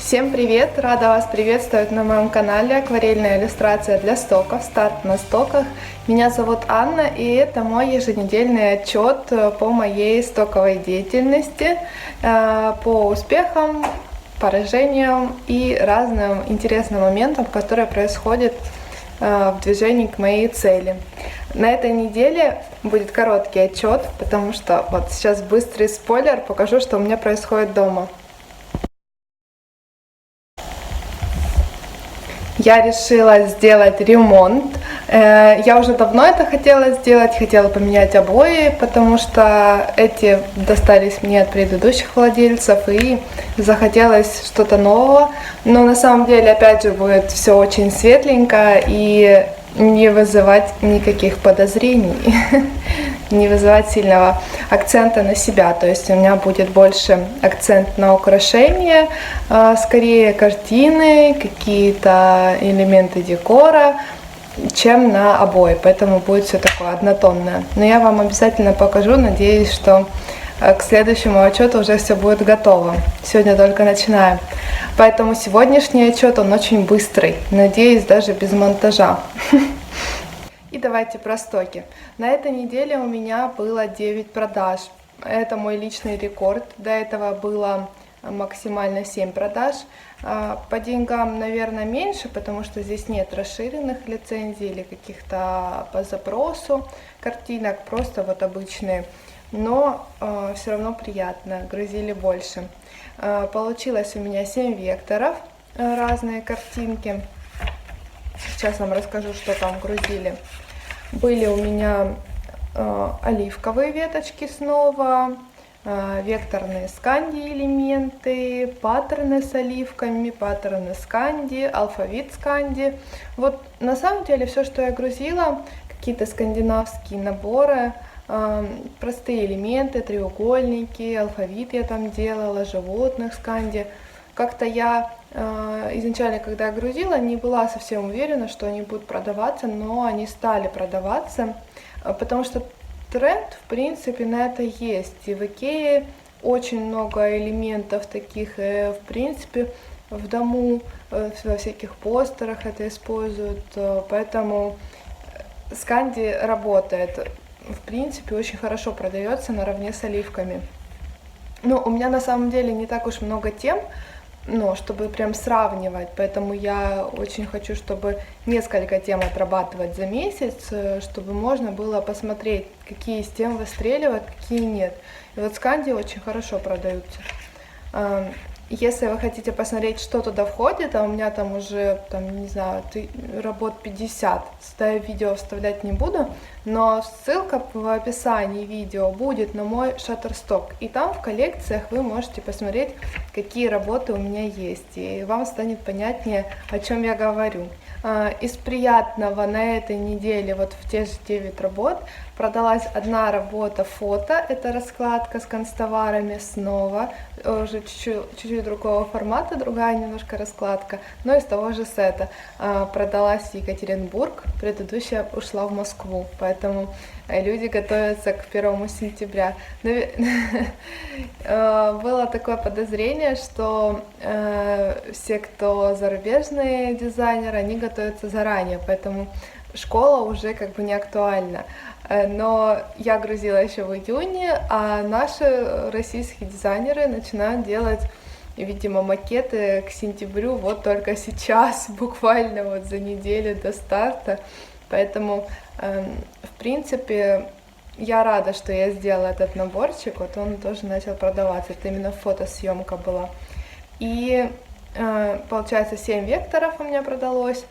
Всем привет! Рада вас приветствовать на моем канале «Акварельная иллюстрация для стоков. Старт на стоках». Меня зовут Анна, и это мой еженедельный отчет по моей стоковой деятельности, по успехам, поражениям и разным интересным моментам, которые происходят в движении к моей цели. На этой неделе будет короткий отчет, потому что вот сейчас быстрый спойлер, покажу, что у меня происходит дома. Я решила сделать ремонт. Я уже давно это хотела сделать, хотела поменять обои, потому что эти достались мне от предыдущих владельцев, и захотелось что-то нового. Но на самом деле, опять же, будет все очень светленько и не вызывать никаких подозрений, не вызывать сильного акцента на себя. То есть у меня будет больше акцент на украшения, скорее картины, какие-то элементы декора, чем на обои. Поэтому будет все такое однотонное. Но я вам обязательно покажу, надеюсь, что к следующему отчету уже все будет готово. Сегодня только начинаем. Поэтому сегодняшний отчет, он очень быстрый. Надеюсь, даже без монтажа. И давайте про стоки. На этой неделе у меня было 9 продаж. Это мой личный рекорд. До этого было максимально 7 продаж. По деньгам, наверное, меньше, потому что здесь нет расширенных лицензий или каких-то по запросу картинок, просто вот обычные. Но все равно приятно, грузили больше. Получилось у меня 7 векторов, разные картинки. Сейчас вам расскажу, что там грузили. Были у меня оливковые веточки снова, векторные сканди элементы, паттерны с оливками, паттерны сканди, алфавит сканди. Вот на самом деле все, что я грузила, какие-то скандинавские наборы, простые элементы, треугольники, алфавит я там делала, животных сканди. Как-то я изначально, когда я грузила, не была совсем уверена, что они будут продаваться, но они стали продаваться, потому что тренд, в принципе, на это есть. И в Икее очень много элементов таких, в принципе, в дому, во всяких постерах это используют, поэтому сканди работает. В принципе, очень хорошо продается наравне с оливками. Но у меня на самом деле не так уж много тем, но чтобы прям сравнивать, поэтому я очень хочу, чтобы несколько тем отрабатывать за месяц, чтобы можно было посмотреть, какие из тем выстреливают, какие нет. И вот сканди очень хорошо продаются. Если вы хотите посмотреть, что туда входит, а у меня там уже, не знаю, работ 50, сюда я видео вставлять не буду, но ссылка в описании видео будет на мой Shutterstock, и там в коллекциях вы можете посмотреть, какие работы у меня есть, и вам станет понятнее, о чем я говорю. Из приятного на этой неделе, вот в те же 9 работ, продалась одна работа фото, это раскладка с канцтоварами снова, уже чуть-чуть другого формата, другая немножко раскладка, но из того же сета. Продалась Екатеринбург, предыдущая ушла в Москву, поэтому люди готовятся к 1 сентября. Было такое подозрение, что все, кто зарубежные дизайнеры, они готовятся заранее, поэтому школа уже как бы не актуальна. Но я грузила еще в июне, а наши российские дизайнеры начинают делать, видимо, макеты к сентябрю вот только сейчас, буквально вот за неделю до старта. Поэтому, в принципе, я рада, что я сделала этот наборчик, вот он тоже начал продаваться, это именно фотосъемка была. И получается 7 векторов у меня продалось,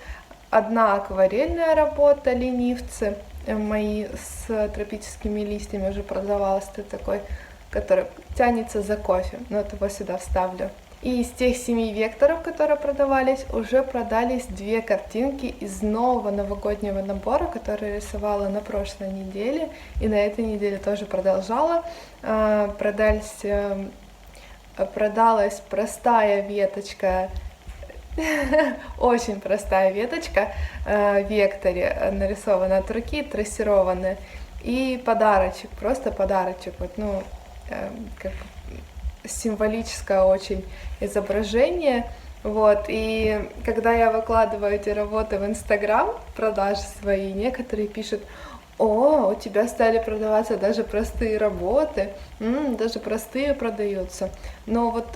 одна акварельная работа, ленивцы мои с тропическими листьями уже продавалась, это такой, который тянется за кофе, но вот его сюда вставлю. И из тех 7 векторов, которые продавались, уже продались 2 картинки из нового новогоднего набора, который я рисовала на прошлой неделе, и на этой неделе тоже продолжала. Продалась простая веточка, очень простая веточка в векторе, нарисована от руки, трассированная, и подарочек, просто подарочек, вот, как символическое очень изображение Вот, и когда я выкладываю эти работы в Инстаграм, продажи свои, некоторые пишут: о, у тебя стали продаваться даже простые работы, даже простые продаются. Но вот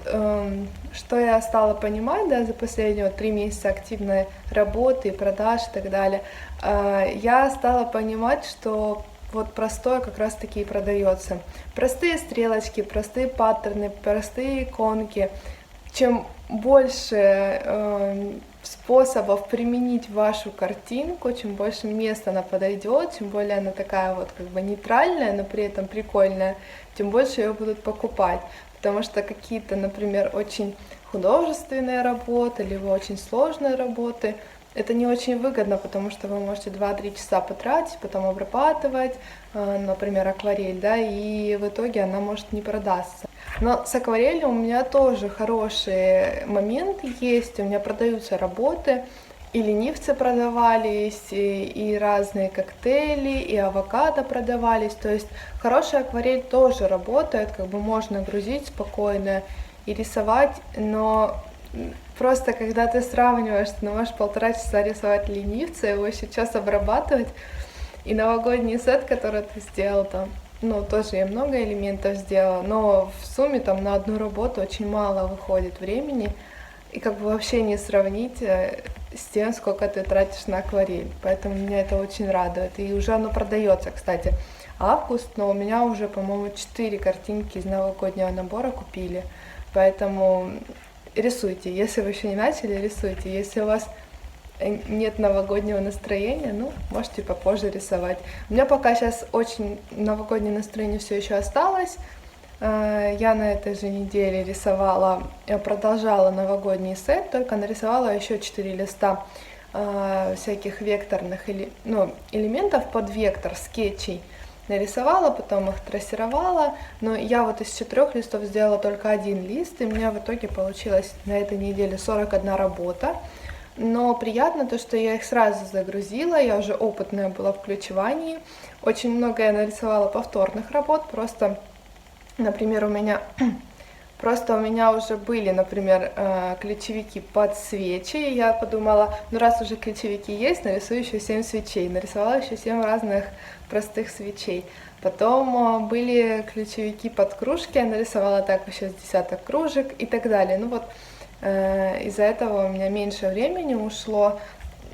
что я стала понимать, да, за последние 3 месяца активной работы, продаж и так далее, я стала понимать, что вот простое как раз таки и продается. Простые стрелочки, простые паттерны, простые иконки. Чем больше способов применить вашу картинку, чем больше мест она подойдет, чем более она такая вот как бы нейтральная, но при этом прикольная, тем больше ее будут покупать. Потому что какие-то, например, очень художественные работы, либо очень сложные работы, это не очень выгодно, потому что вы можете 2-3 часа потратить, потом обрабатывать, например, акварель, да, и в итоге она может не продастся. Но с акварелью у меня тоже хорошие моменты есть, у меня продаются работы, и ленивцы продавались, и разные коктейли, и авокадо продавались, то есть хорошая акварель тоже работает, как бы можно грузить спокойно и рисовать, но просто когда ты сравниваешь, ты можешь 1,5 часа рисовать ленивца, его еще час обрабатывать, и новогодний сет, который ты сделал там, ну, тоже я много элементов сделала, но в сумме там на одну работу очень мало выходит времени, и как бы вообще не сравнить с тем, сколько ты тратишь на акварель, поэтому меня это очень радует, и уже оно продается, кстати, август, но у меня уже, по-моему, 4 картинки из новогоднего набора купили, поэтому рисуйте, если вы еще не начали, рисуйте, если у вас нет новогоднего настроения, ну, можете попозже рисовать. У меня пока сейчас очень новогоднее настроение все еще осталось. Я на этой же неделе рисовала, продолжала новогодний сет, только нарисовала еще 4 листа всяких векторных элементов под вектор, скетчей. Нарисовала, потом их трассировала, но я вот из 4 листов сделала только 1 лист, и у меня в итоге получилось на этой неделе 41 работа. Но приятно то, что я их сразу загрузила, я уже опытная была в ключевании. Очень много я нарисовала повторных работ, просто, например, у меня уже были, например, ключевики под свечи, и я подумала, ну раз уже ключевики есть, нарисую еще 7 свечей, нарисовала еще 7 разных простых свечей. Потом были ключевики под кружки, я нарисовала так еще с десяток кружек и так далее. Ну вот, из-за этого у меня меньше времени ушло,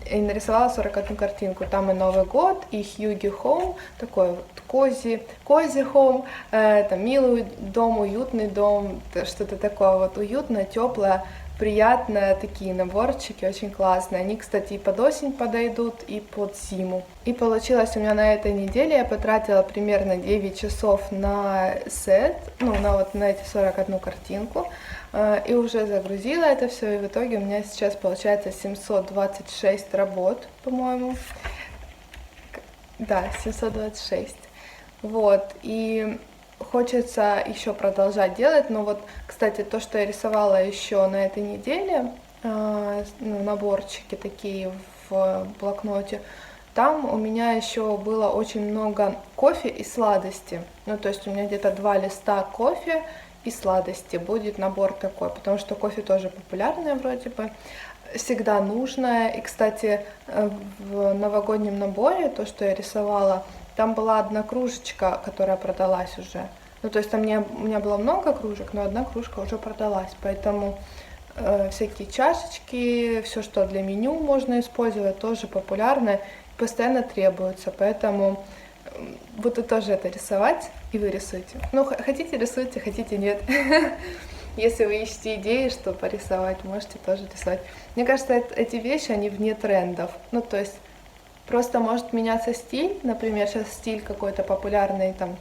и нарисовала 41 картинку. Там и Новый год, и Хьюги Хоум, такой вот кози хоум, там милый дом, уютный дом, что-то такое вот уютное, теплое, приятное, такие наборчики, очень классные. Они, кстати, и под осень подойдут, и под зиму. И получилось у меня на этой неделе, я потратила примерно 9 часов на сет, на эти 41 картинку, и уже загрузила это все, и в итоге у меня сейчас получается 726 работ, по-моему. Да, 726. Вот, и хочется еще продолжать делать, но вот, кстати, то, что я рисовала еще на этой неделе, наборчики такие в блокноте, там у меня еще было очень много кофе и сладости, то есть у меня где-то 2 листа кофе и сладости будет набор такой, потому что кофе тоже популярное вроде бы, всегда нужное. И, кстати, в новогоднем наборе, то, что я рисовала, там была 1 кружечка, которая продалась уже. То есть там у меня было много кружек, но 1 кружка уже продалась, поэтому всякие чашечки, все, что для меню можно использовать, тоже популярное, постоянно требуется, поэтому буду тоже это рисовать, и вы рисуйте. Хотите рисуйте, хотите нет. Если вы ищете идеи, что порисовать, можете тоже рисовать. Мне кажется, эти вещи, они вне трендов. То есть просто может меняться стиль. Например, сейчас стиль какой-то популярный, там,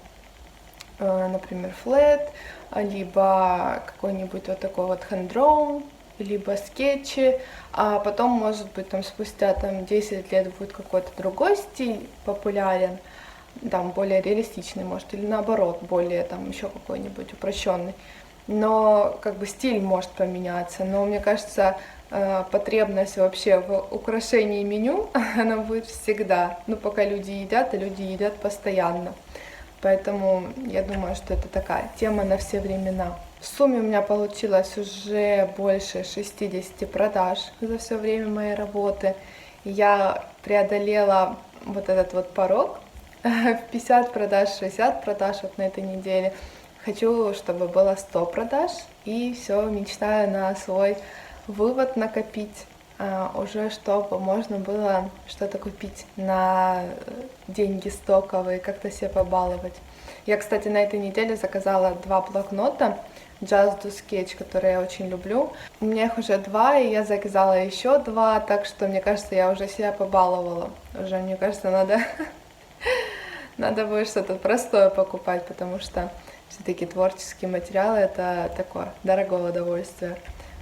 например, флэт, либо какой-нибудь вот такой вот hand-drawn, либо скетчи, а потом, может быть, там спустя 10 лет будет какой-то другой стиль популярен, там более реалистичный, может, или наоборот, более там еще какой-нибудь упрощенный. Но как бы стиль может поменяться, но мне кажется, потребность вообще в украшении меню, она будет всегда, пока люди едят, и люди едят постоянно. Поэтому я думаю, что это такая тема на все времена. В сумме у меня получилось уже больше 60 продаж за все время моей работы. Я преодолела вот этот вот порог в 50 продаж, 60 продаж вот на этой неделе. Хочу, чтобы было 100 продаж, и все, мечтаю на свой вывод накопить, уже чтобы можно было что-то купить на деньги стоковые, как-то себя побаловать. Я, кстати, на этой неделе заказала 2 блокнота Just Do Sketch, которые я очень люблю. У меня их уже 2, и я заказала еще 2, так что, мне кажется, я уже себя побаловала. Уже, мне кажется, надо будет что-то простое покупать, потому что все-таки творческие материалы это такое дорогое удовольствие.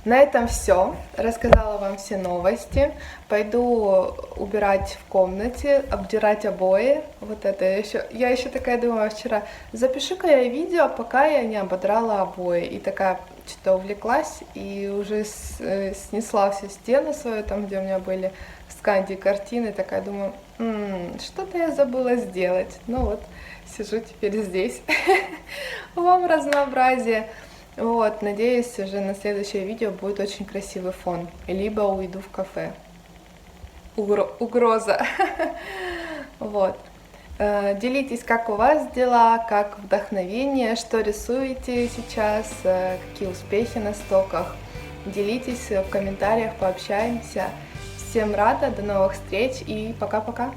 На этом все. Рассказала вам все новости. Пойду убирать в комнате, обдирать обои. Вот это я еще такая думала вчера, запиши-ка я видео, пока я не ободрала обои. И такая что-то увлеклась и уже снесла всю стену свою, там, где у меня были сканди картины. Такая думаю, что-то я забыла сделать. Ну вот, сижу теперь здесь. Вам разнообразие. Вот, надеюсь, уже на следующее видео будет очень красивый фон. Либо уйду в кафе. Угроза. Вот. Делитесь, как у вас дела, как вдохновение, что рисуете сейчас, какие успехи на стоках. Делитесь в комментариях, пообщаемся. Всем рада, до новых встреч и пока-пока.